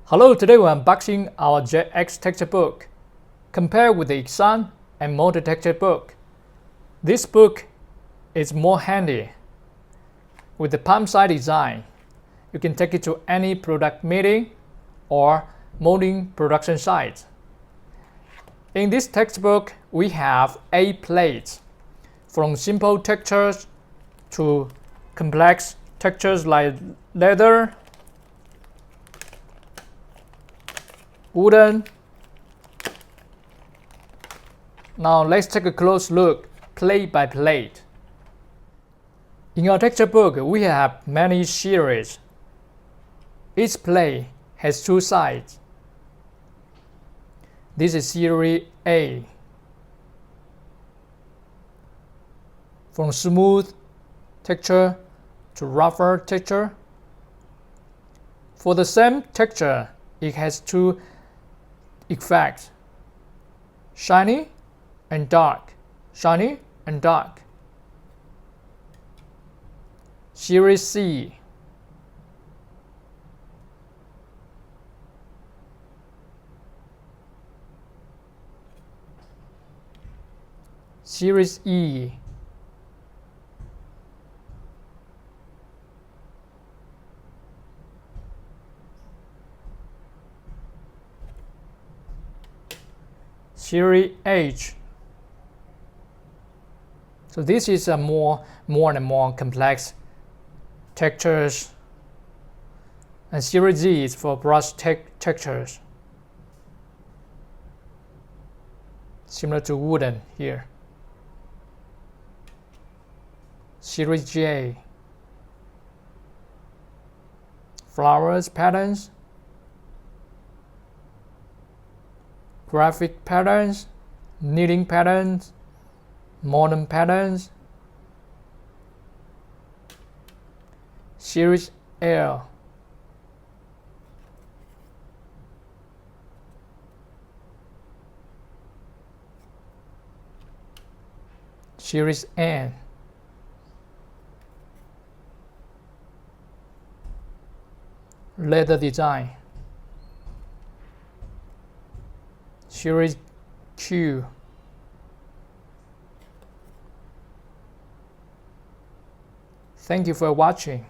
Hello, today we're unboxing our JX textbook. Compared with the Exxon and Motor textbook, this book is more handy. With the palm side design, you can take it to any product meeting or molding production site. In this textbook, we have 8 plates, from simple textures to complex textures like leather, wooden. Now let's take a close look, plate by plate. In our textbook, we have many series. Each plate has 2 sides. This is Series A. From smooth texture to rougher texture. For the same texture, it has 2 effects: shiny and dark, shiny and dark. Series C. Series E. Series H. So this is a more and more complex textures, and Series Z is for brush textures, similar to wooden here. Series J. Flowers patterns, graphic patterns, knitting patterns, modern patterns. Series L. Series N. Leather design. Series Q. Thank you for watching.